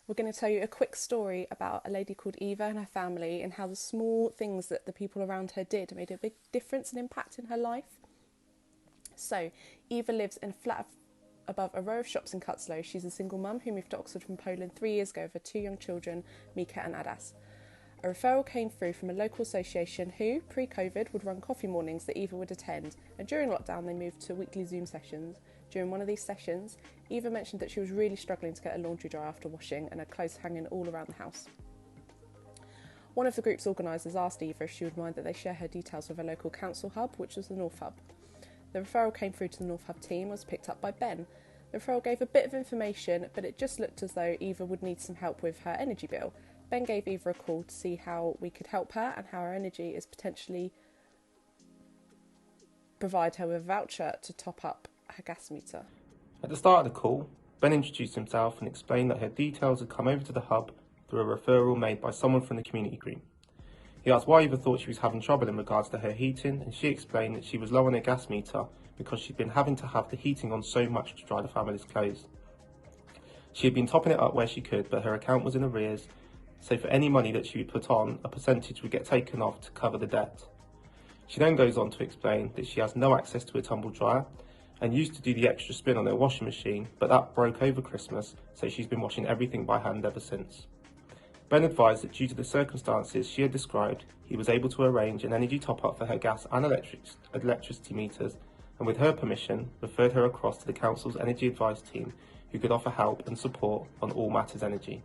We're going to tell you a quick story about a lady called Eva and her family and how the small things that the people around her did made a big difference and impact in her life. So, Eva lives in a flat above a row of shops in Cutslow. She's a single mum who moved to Oxford from Poland 3 years ago with her 2 young children, Mika and Adas. A referral came through from a local association who, pre-COVID, would run coffee mornings that Eva would attend, and during lockdown they moved to weekly Zoom sessions. During one of these sessions, Eva mentioned that she was really struggling to get a laundry dry after washing and her clothes hanging all around the house. One of the group's organisers asked Eva if she would mind that they share her details with a local council hub, which was the North Hub. The referral came through to the North Hub team and was picked up by Ben. The referral gave a bit of information, but it just looked as though Eva would need some help with her energy bill. Ben gave Eva a call to see how we could help her and how her energy is potentially provide her with a voucher to top up her gas meter. At the start of the call, Ben introduced himself and explained that her details had come over to the hub through a referral made by someone from the community group. He asked why Eva thought she was having trouble in regards to her heating, and she explained that she was low on her gas meter because she'd been having to have the heating on so much to dry the family's clothes. She had been topping it up where she could, but her account was in arrears, so for any money that she would put on, a percentage would get taken off to cover the debt. She then goes on to explain that she has no access to a tumble dryer and used to do the extra spin on her washing machine, but that broke over Christmas, so she's been washing everything by hand ever since. Ben advised that due to the circumstances she had described, he was able to arrange an energy top-up for her gas and electricity meters, and with her permission, referred her across to the council's energy advice team, who could offer help and support on all matters energy.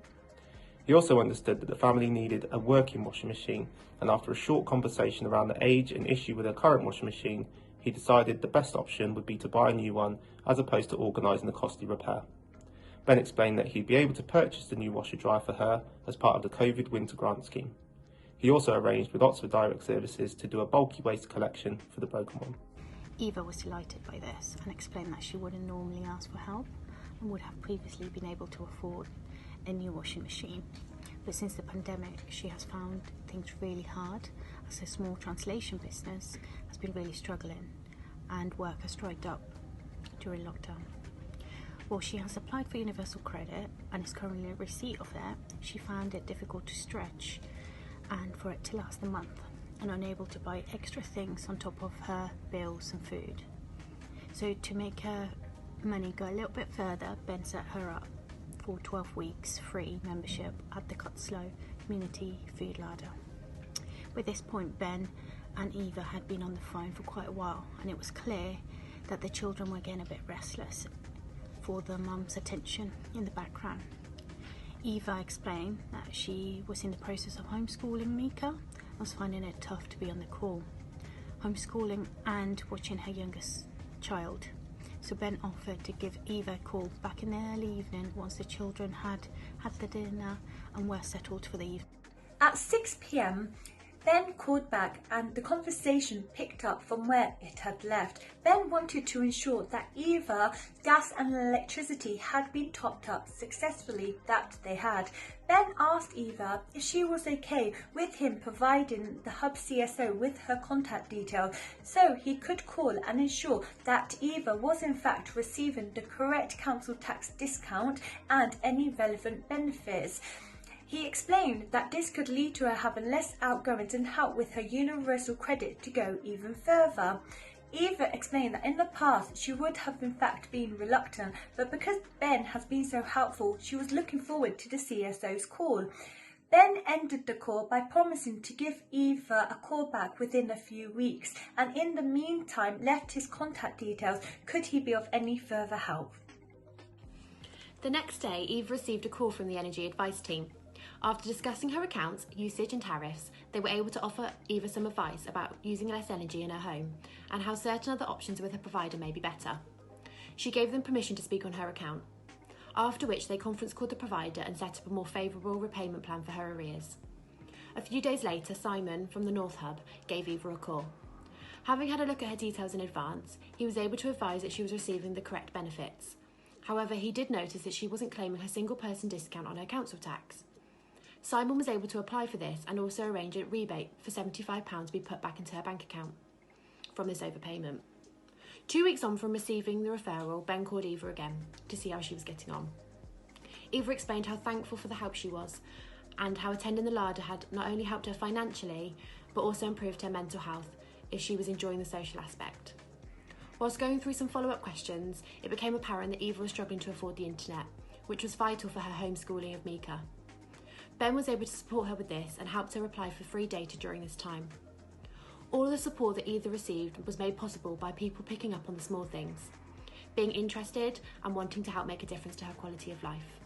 He also understood that the family needed a working washing machine, and after a short conversation around the age and issue with her current washing machine, he decided the best option would be to buy a new one as opposed to organising the costly repair. Ben explained that he'd be able to purchase the new washer dryer for her as part of the COVID winter grant scheme. He also arranged with Oxford Direct Services to do a bulky waste collection for the broken one. Eva was delighted by this and explained that she wouldn't normally ask for help and would have previously been able to afford a new washing machine, but since the pandemic she has found things really hard as her small translation business has been really struggling and work has dried up during lockdown. While she has applied for universal credit and is currently in receipt of it, she found it difficult to stretch and for it to last the month, and unable to buy extra things on top of her bills and food. So to make her money go a little bit further, Ben set her up for 12 weeks free membership at the Cutslow Community Food Ladder. By this point, Ben and Eva had been on the phone for quite a while, and it was clear that the children were getting a bit restless for the mum's attention in the background. Eva explained that she was in the process of homeschooling Mika and was finding it tough to be on the call, homeschooling and watching her youngest child. So Ben offered to give Eva a call back in the early evening once the children had had the dinner and were settled for the evening. At 6 p.m, Ben called back and the conversation picked up from where it had left. Ben wanted to ensure that Eva's gas and electricity had been topped up successfully, that they had. Ben asked Eva if she was okay with him providing the Hub CSO with her contact details so he could call and ensure that Eva was in fact receiving the correct council tax discount and any relevant benefits. He explained that this could lead to her having less outgoings and help with her universal credit to go even further. Eva explained that in the past she would have in fact been reluctant, but because Ben has been so helpful, she was looking forward to the CSO's call. Ben ended the call by promising to give Eva a call back within a few weeks, and in the meantime left his contact details could he be of any further help. The next day, Eva received a call from the energy advice team. After discussing her accounts, usage and tariffs, they were able to offer Eva some advice about using less energy in her home and how certain other options with her provider may be better. She gave them permission to speak on her account, after which they conference called the provider and set up a more favourable repayment plan for her arrears. A few days later, Simon from the North Hub gave Eva a call. Having had a look at her details in advance, he was able to advise that she was receiving the correct benefits. However, he did notice that she wasn't claiming her single person discount on her council tax. Simon was able to apply for this and also arrange a rebate for £75 to be put back into her bank account from this overpayment. 2 weeks on from receiving the referral, Ben called Eva again to see how she was getting on. Eva explained how thankful for the help she was and how attending the larder had not only helped her financially, but also improved her mental health if she was enjoying the social aspect. Whilst going through some follow-up questions, it became apparent that Eva was struggling to afford the internet, which was vital for her homeschooling of Mika. Ben was able to support her with this and helped her apply for free data during this time. All of the support that Eva received was made possible by people picking up on the small things, being interested and wanting to help make a difference to her quality of life.